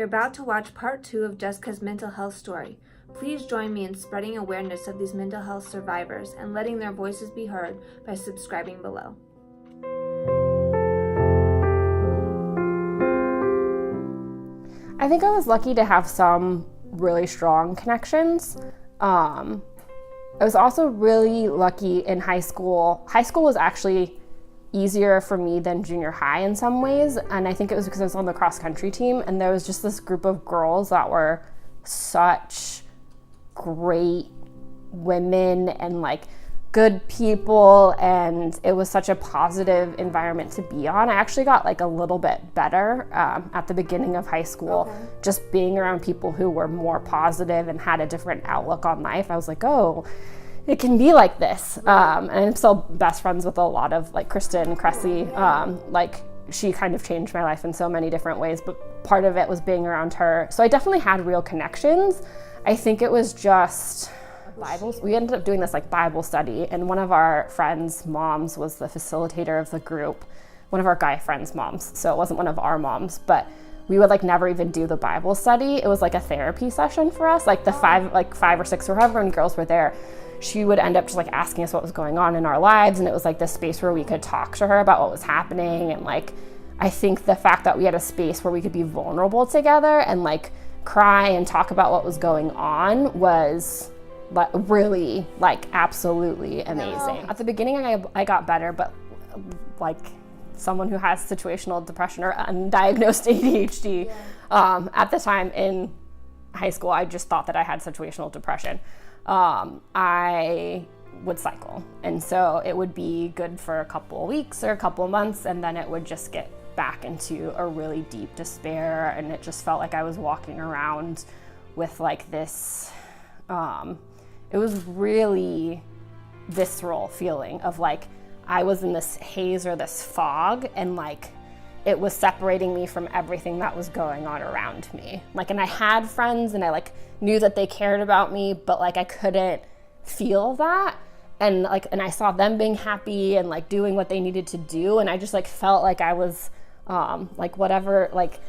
You're about to watch part 2 of Jessica's mental health story. Please join me in spreading awareness of these mental health survivors and letting their voices be heard by subscribing below. I think I was lucky to have some really strong connections. I was also really lucky in high school. High school was actually easier for me than junior high in some ways, and I think it was because I was on the cross country team, and there was just this group of girls that were such great women and like good people, and it was such a positive environment to be on. I actually got like a little bit better at the beginning of high school, just being around people who were more positive and had a different outlook on life. I was like, oh, it can be like this. And I'm still best friends with a lot of like Kristen Cressy. Like she kind of changed my life in so many different ways, but part of it was being around her. So I definitely had real connections. I think it was just Bibles. We ended up doing this like Bible study, and one of our friends' moms was the facilitator of the group, one of our guy friends' moms. So it wasn't one of our moms, but we would like never even do the Bible study. It was like a therapy session for us, like the five or six or however many girls were there. She would end up just like asking us what was going on in our lives, and it was like this space where we could talk to her about what was happening. And like I think the fact that we had a space where we could be vulnerable together and like cry and talk about what was going on was really like absolutely amazing. At the beginning I got better, but like someone who has situational depression or undiagnosed ADHD, at the time in high school I just thought that I had situational depression. I would cycle, and so it would be good for a couple of weeks or a couple of months, and then it would just get back into a really deep despair, and it just felt like I was walking around with like this it was really visceral feeling of like I was in this haze or this fog, and like it was separating me from everything that was going on around me. Like, and I had friends and I like knew that they cared about me, but like I couldn't feel that. And like, and I saw them being happy and like doing what they needed to do. And I just like felt like I was like whatever, like,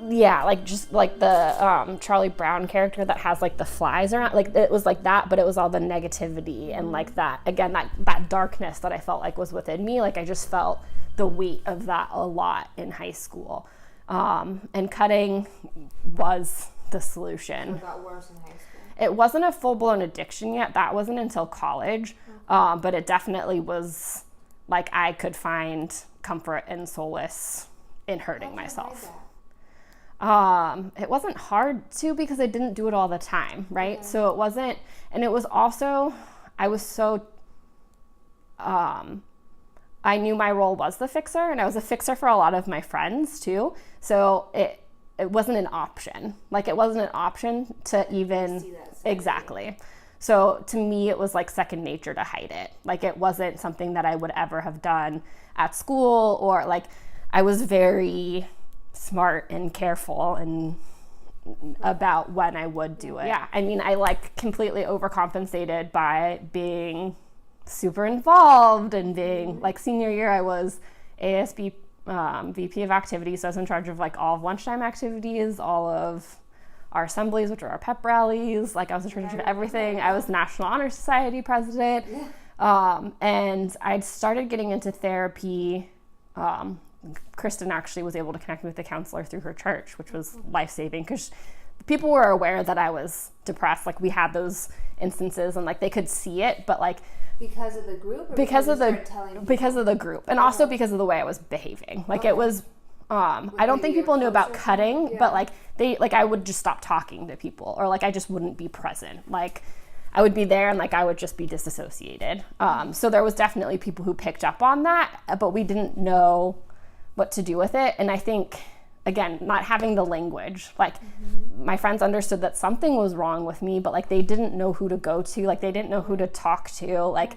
yeah, like just like the Charlie Brown character that has like the flies around, like it was like that, but it was all the negativity and like that, again, that darkness that I felt like was within me. Like I just felt the weight of that a lot in high school. And cutting was the solution. It got worse in high school. It wasn't a full-blown addiction yet. That wasn't until college. But it definitely was like I could find comfort and solace in hurting myself. It wasn't hard to, because I didn't do it all the time, right? Okay. So it wasn't, and it was also, I was so, I knew my role was the fixer, and I was a fixer for a lot of my friends too. So it wasn't an option. Like it wasn't an option to even, exactly. So to me, it was like second nature to hide it. Like it wasn't something that I would ever have done at school, or like I was very smart and careful and about when I would do it. Yeah, I mean, I like completely overcompensated by being super involved and being like senior year I was ASB VP of activities, so I was in charge of like all of lunchtime activities, all of our assemblies, which are our pep rallies. Like I was in charge of everything. I was National Honor Society president. And I'd started getting into therapy. Kristen actually was able to connect me with a counselor through her church, which was life-saving, because people were aware that I was depressed. Like we had those instances and like they could see it, but like because of the group, or because of the group, and also because of the way I was behaving. Like it was I don't think people knew about cutting, but like I would just stop talking to people, or like I just wouldn't be present. Like I would be there and like I would just be disassociated. So there was definitely people who picked up on that, but we didn't know what to do with it. And I think, again, not having the language, like my friends understood that something was wrong with me, but like they didn't know who to go to. Like they didn't know who to talk to. Like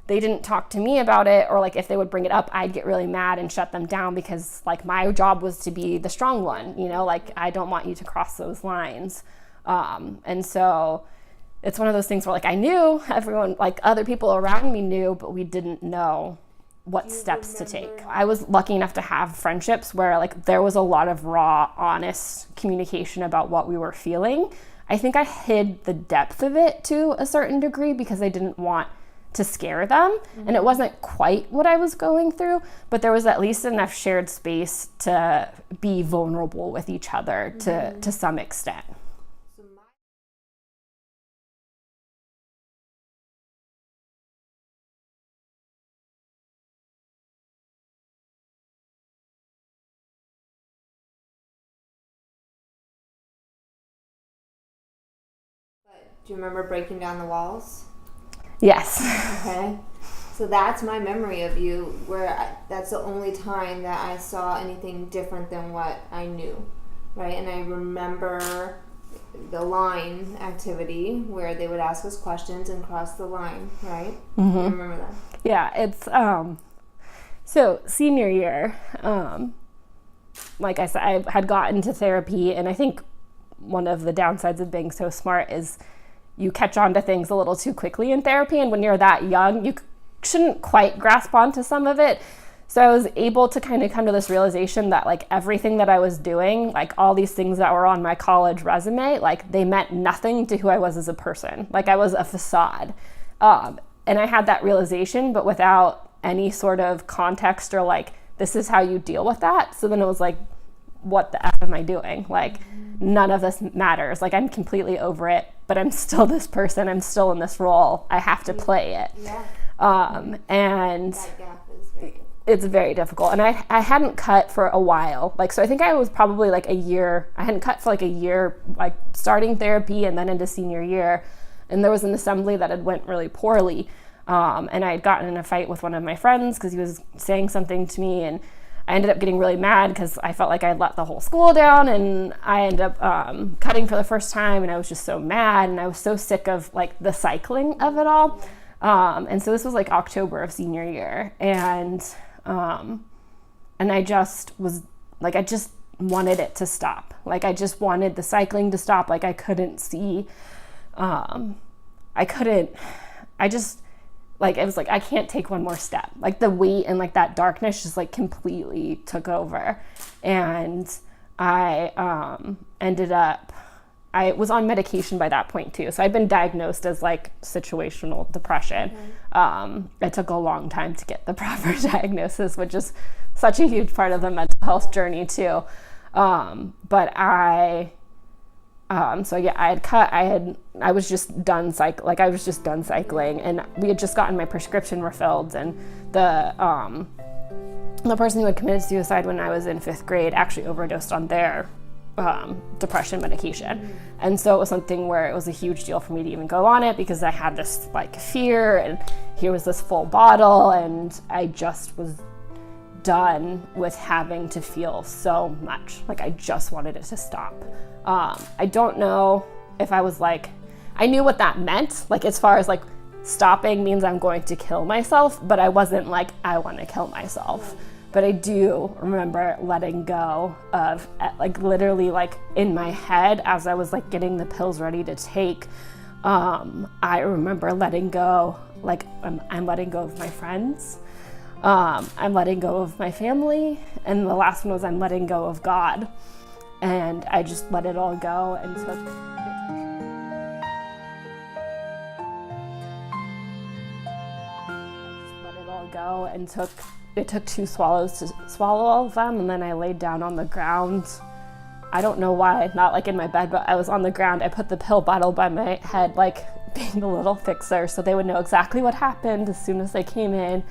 they didn't talk to me about it, or like if they would bring it up, I'd get really mad and shut them down, because like my job was to be the strong one, you know, like I don't want you to cross those lines. And so it's one of those things where like I knew everyone, like other people around me knew, but we didn't know what steps to take. I was lucky enough to have friendships where like there was a lot of raw, honest communication about what we were feeling. I think I hid the depth of it to a certain degree because I didn't want to scare them. And it wasn't quite what I was going through, but there was at least enough shared space to be vulnerable with each other to some extent. Do you remember breaking down the walls? Yes. Okay. So that's my memory of you, that's the only time that I saw anything different than what I knew, right? And I remember the line activity where they would ask us questions and cross the line, right? I remember that. Yeah, it's so senior year, like I said, I had gotten to therapy, and I think one of the downsides of being so smart is you catch on to things a little too quickly in therapy, and when you're that young, you shouldn't quite grasp onto some of it. So I was able to kind of come to this realization that like everything that I was doing, like all these things that were on my college resume, like they meant nothing to who I was as a person. Like I was a facade. And I had that realization, but without any sort of context or like, this is how you deal with that. So then it was like, what the F am I doing? Like none of this matters. Like I'm completely over it, but I'm still this person. I'm still in this role. I have to play it. Yeah. And That gap is very difficult. it's very difficult. And I hadn't cut for a while. Like, so I think I was probably like a year. I hadn't cut for like a year, like starting therapy and then into senior year. And there was an assembly that had went really poorly. And I had gotten in a fight with one of my friends because he was saying something to me, and I ended up getting really mad because I felt like I had let the whole school down, and I ended up cutting for the first time, and I was just so mad, and I was so sick of like the cycling of it all. And so this was like October of senior year, and I just was like, I just wanted it to stop. Like I just wanted the cycling to stop. Like I couldn't see, it was like, I can't take one more step. Like the weight and like that darkness just like completely took over. And I I was on medication by that point too. So I'd been diagnosed as like situational depression. It took a long time to get the proper diagnosis, which is such a huge part of the mental health journey too. So yeah, I had cut, I was just done cycling, and we had just gotten my prescription refilled, and the person who had committed suicide when I was in 5th grade actually overdosed on their depression medication. And so it was something where it was a huge deal for me to even go on it because I had this like fear, and here was this full bottle, and I just was done with having to feel so much. Like I just wanted it to stop. I don't know if I was like, I knew what that meant, like as far as like stopping means I'm going to kill myself, but I wasn't like, I want to kill myself. But I do remember letting go of, like literally like in my head as I was like getting the pills ready to take, I remember letting go, like I'm letting go of my friends. I'm letting go of my family, and the last one was I'm letting go of God. And I just let it all go and took it took 2 swallows to swallow all of them, and then I laid down on the ground. I don't know why, not like in my bed, but I was on the ground. I put the pill bottle by my head, like being the little fixer, so they would know exactly what happened as soon as they came in.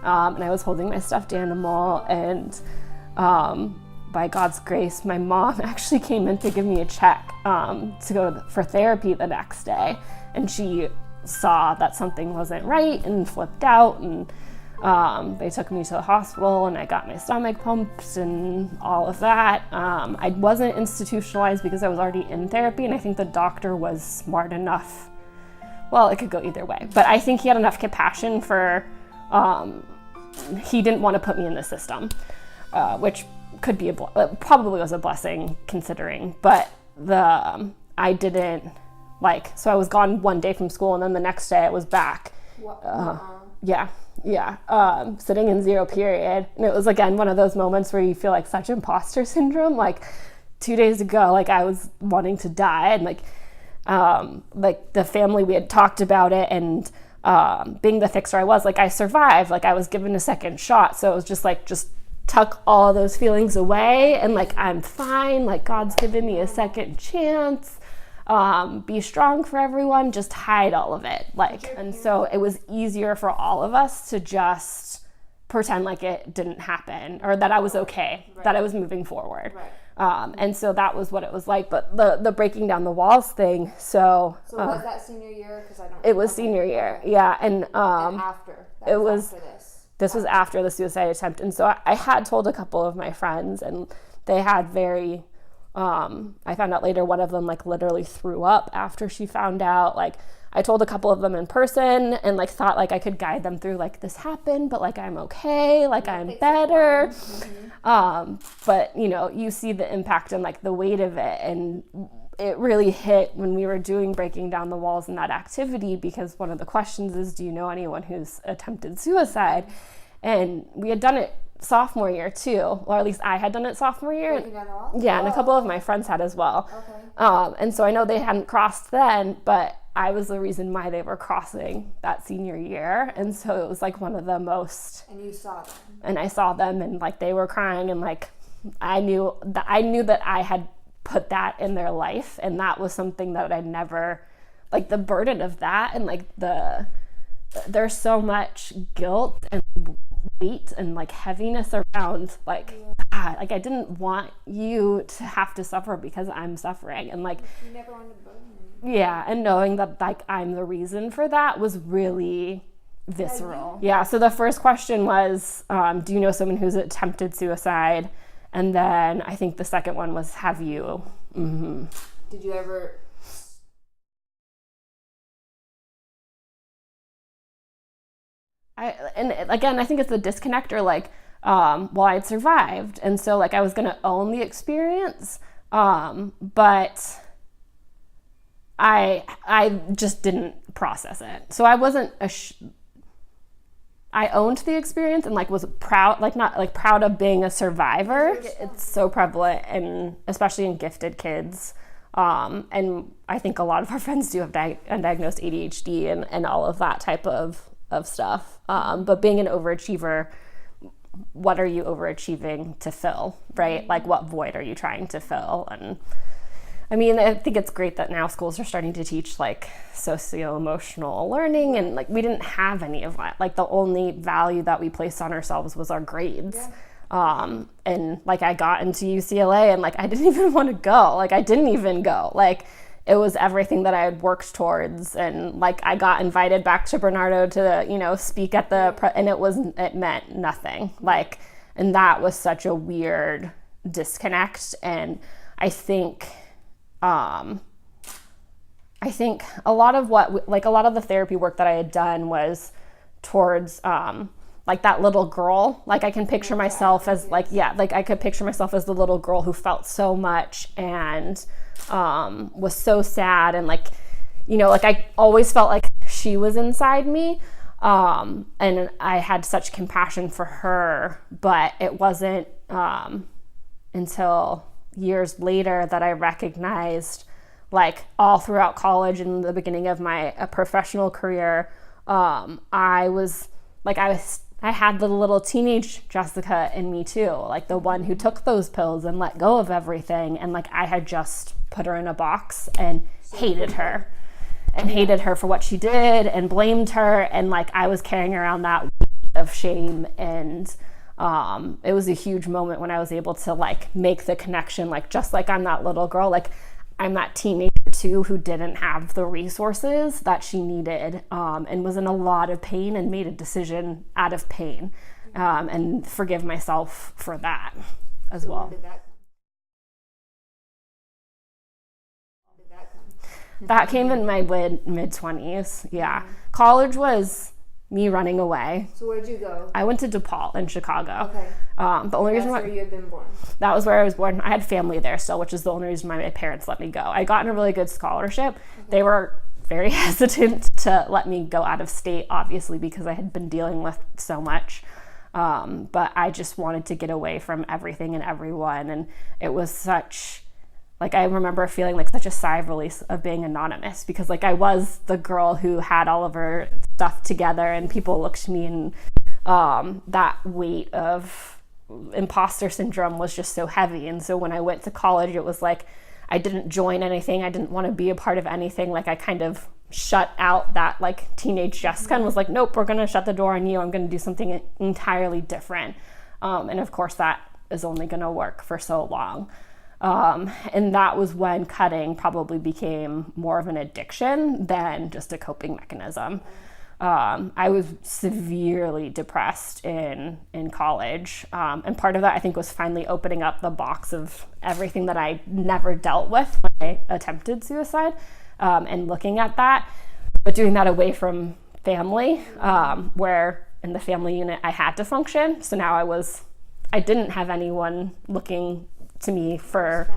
And I was holding my stuffed animal, and by God's grace, my mom actually came in to give me a check to go for therapy the next day, and she saw that something wasn't right and flipped out, and they took me to the hospital, and I got my stomach pumped and all of that. I wasn't institutionalized because I was already in therapy, and I think the doctor was smart enough. Well, it could go either way, but I think he had enough compassion for, he didn't want to put me in the system, which could be probably was a blessing considering, but I didn't so I was gone one day from school, and then the next day I was back. sitting in zero period. And it was, again, one of those moments where you feel like such imposter syndrome. Like 2 days ago, like I was wanting to die, and like the family, we had talked about it, and being the fixer I was, like I survived, like I was given a second shot. So it was just like, just tuck all of those feelings away, and like, I'm fine. Like God's given me a second chance. Be strong for everyone, just hide all of it. Like, and so it was easier for all of us to just pretend like it didn't happen, or that I was okay, that I was moving forward. And so that was what it was like. But the breaking down the walls thing. So was that senior year? Because I don't. It was senior year, yeah. And after. It was. After this. This was after the suicide attempt, and so I had told a couple of my friends, and they had very. I found out later, one of them like literally threw up after she found out. Like, I told a couple of them in person, and like thought like I could guide them through, like, this happened, but like I'm okay, like I'm better. But you know, you see the impact and like the weight of it, and it really hit when we were doing breaking down the walls in that activity, because one of the questions is, do you know anyone who's attempted suicide? And we had done it sophomore year too, or at least I had done it sophomore year. Yeah, and a couple of my friends had as well. And so I know they hadn't crossed then, but I was the reason why they were crossing that senior year. And so it was like one of the most. And you saw them. And I saw them, and like they were crying, and like I knew that I had put that in their life, and that was something that I'd never, like the burden of that, and like there's so much guilt and weight and like heaviness around like, God, like I didn't want you to have to suffer because I'm suffering, and like you never wanted to burden me. Yeah, and knowing that like I'm the reason for that was really visceral. Yeah, so the first question was, do you know someone who's attempted suicide? And then I think the second one was, have you? Mm-hmm. Did you ever? And again, I think it's the disconnect, or like, well, I'd survived, and so like I was gonna own the experience, but I just didn't process it. So I wasn't I owned the experience and like was proud, like not like proud of being a survivor. It's so prevalent, and especially in gifted kids. And I think a lot of our friends do have undiagnosed ADHD and all of that type of stuff. But being an overachiever, what are you overachieving to fill, right? Like what void are you trying to fill? And I mean, I think it's great that now schools are starting to teach like socio-emotional learning, and like we didn't have any of that. Like the only value that we placed on ourselves was our grades. And like I got into UCLA, and like I didn't even want to go. Like I didn't even go. Like it was everything that I had worked towards, and like I got invited back to Bernardo to, you know, speak at the and it meant nothing. Like, and that was such a weird disconnect. And I think a lot of a lot of the therapy work that I had done was towards like that little girl. Like I can picture myself as like, yeah, like I could picture myself as the little girl who felt so much and was so sad, and like, you know, like I always felt like she was inside me, and I had such compassion for her. But it wasn't until years later that I recognized, like all throughout college and the beginning of my professional career, I had the little teenage Jessica in me too, like the one who took those pills and let go of everything, and like I had just put her in a box and hated her for what she did and blamed her, and like I was carrying around that weight of shame. And it was a huge moment when I was able to like make the connection, like just like I'm that little girl, like I'm that teenager too who didn't have the resources that she needed, and was in a lot of pain and made a decision out of pain, and forgive myself for that as well. When did that come? That came in my mid-20s, yeah. College was me running away. So where'd you go? I went to DePaul in Chicago. Okay. The only reason where you had been born. That was where I was born. I had family there still, which is the only reason my parents let me go. I got in a really good scholarship. Okay. They were very hesitant to let me go out of state, obviously, because I had been dealing with so much. But I just wanted to get away from everything and everyone. And it was such, like, I remember feeling like such a sigh of release of being anonymous, because like I was the girl who had all of her stuff together, and people looked to me, and that weight of imposter syndrome was just so heavy. And so when I went to college, it was like I didn't join anything. I didn't want to be a part of anything. Like I kind of shut out that like teenage Jessica and was like, nope, we're going to shut the door on you. I'm going to do something entirely different. And of course that is only going to work for so long. And that was when cutting probably became more of an addiction than just a coping mechanism. I was severely depressed in college. And part of that, I think, was finally opening up the box of everything that I never dealt with when I attempted suicide, and looking at that, but doing that away from family, where in the family unit I had to function. So now I didn't have anyone looking to me for,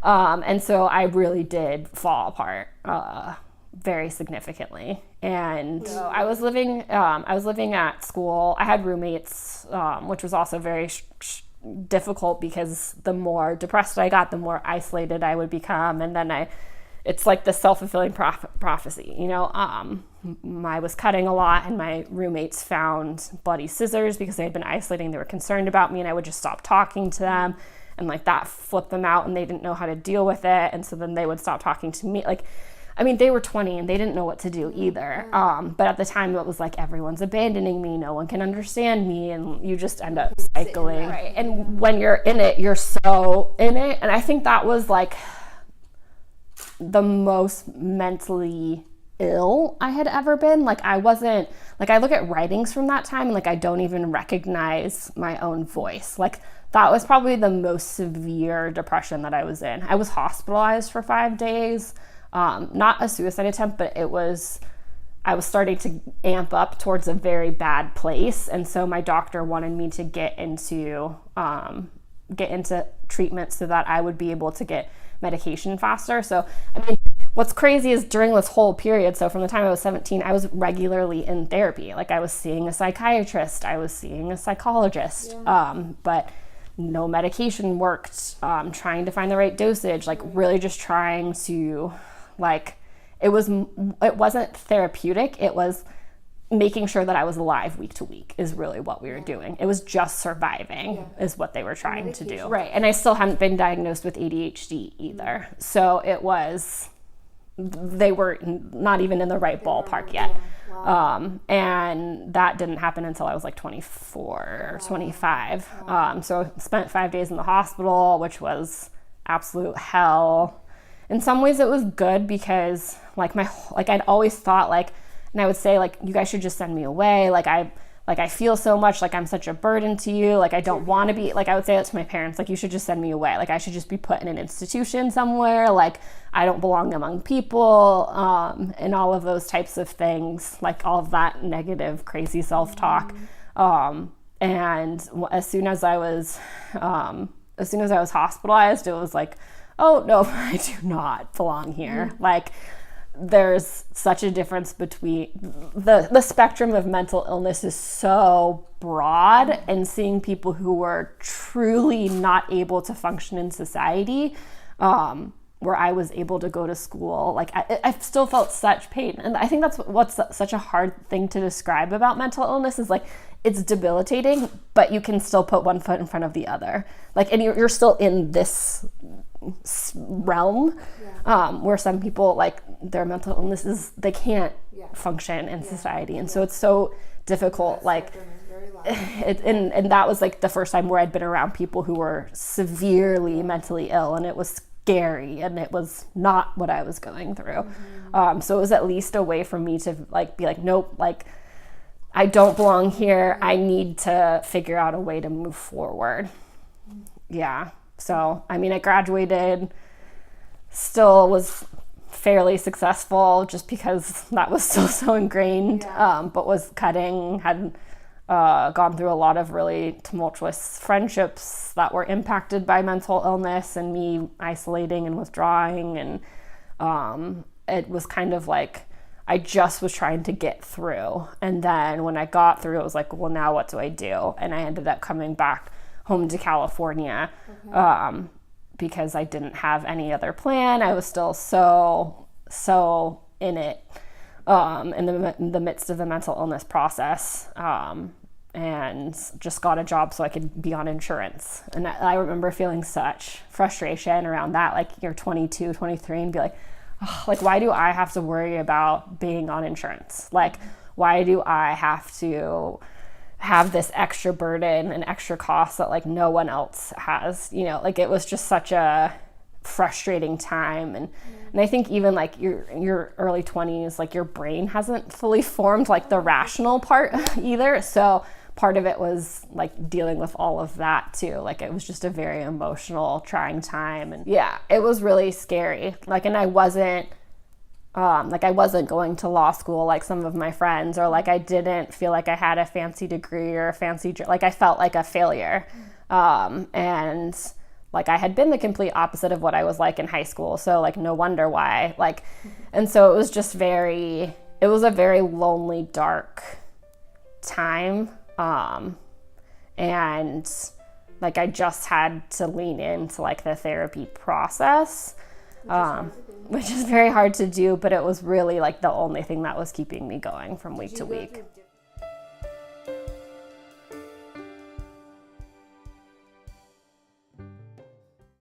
and so I really did fall apart, very significantly. And so I was living at school. I had roommates, which was also very difficult, because the more depressed I got, the more isolated I would become. And then it's like the self-fulfilling prophecy, you know. I was cutting a lot, and my roommates found bloody scissors because they had been isolating. They were concerned about me, and I would just stop talking to them, and like that flipped them out, and they didn't know how to deal with it. And so then they would stop talking to me. Like, I mean, they were 20 and they didn't know what to do either. But at the time it was like, everyone's abandoning me. No one can understand me. And you just end up cycling. Right. And when you're in it, you're so in it. And I think that was like the most mentally ill I had ever been. Like I wasn't, like I look at writings from that time and like I don't even recognize my own voice. Like that was probably the most severe depression that I was in. I was hospitalized for 5 days. Not a suicide attempt, but I was starting to amp up towards a very bad place. And so my doctor wanted me to get into treatment so that I would be able to get medication faster. So, I mean, what's crazy is during this whole period, so from the time I was 17, I was regularly in therapy. Like I was seeing a psychiatrist, I was seeing a psychologist, but no medication worked, trying to find the right dosage, like really just trying to, like, it wasn't therapeutic. It was making sure that I was alive week to week is really what we were doing. It was just surviving is what they were trying to do. Right. And I still hadn't been diagnosed with ADHD either. So they were not even in the right ballpark yet. Wow. And that didn't happen until I was like 24 or 25. So I spent 5 days in the hospital, which was absolute hell. In some ways it was good because I'd always thought like, and I would say like, you guys should just send me away. I feel so much like I'm such a burden to you. Like I don't want to be, like I would say that to my parents, like you should just send me away. Like I should just be put in an institution somewhere. Like I don't belong among people, and all of those types of things, like all of that negative, crazy self-talk. And as soon as I was hospitalized, it was like, oh no, I do not belong here. Like there's such a difference between the spectrum of mental illness is so broad, and seeing people who were truly not able to function in society, where I was able to go to school, like I still felt such pain. And I think that's what's such a hard thing to describe about mental illness is like, it's debilitating, but you can still put one foot in front of the other. Like, and you're still in this realm, where some people, like their mental illnesses, they can't function in society. And so it's so difficult, like, and that was like the first time where I'd been around people who were severely mentally ill, and it was scary, and it was not what I was going through. So it was at least a way for me to like be like, nope, like I don't belong here. I need to figure out a way to move forward. Yeah. So, I mean, I graduated, still was fairly successful just because that was still so ingrained, but was cutting, had gone through a lot of really tumultuous friendships that were impacted by mental illness and me isolating and withdrawing. And it was kind of like I just was trying to get through. And then when I got through, it was like, well, now what do I do? And I ended up coming back home to California, because I didn't have any other plan. I was still so in it, in the midst of the mental illness process, and just got a job so I could be on insurance. And I remember feeling such frustration around that. Like, you're 22, 23 and be like, oh, like, why do I have to worry about being on insurance? Like, why do I have to have this extra burden and extra cost that like no one else has? You know, like, it was just such a frustrating time. And I think even like your early 20s, like, your brain hasn't fully formed like the rational part either. So part of it was like dealing with all of that too. Like, it was just a very emotional, trying time. And yeah, it was really scary. Like, and I wasn't going to law school like some of my friends, or like I didn't feel like I had a fancy degree or a fancy, like, I felt like a failure. And like, I had been the complete opposite of what I was like in high school. So like, no wonder why. Like, and so it was just it was a very lonely, dark time. And like, I just had to lean into like the therapy process, which is very hard to do, but it was really like the only thing that was keeping me going from week to week.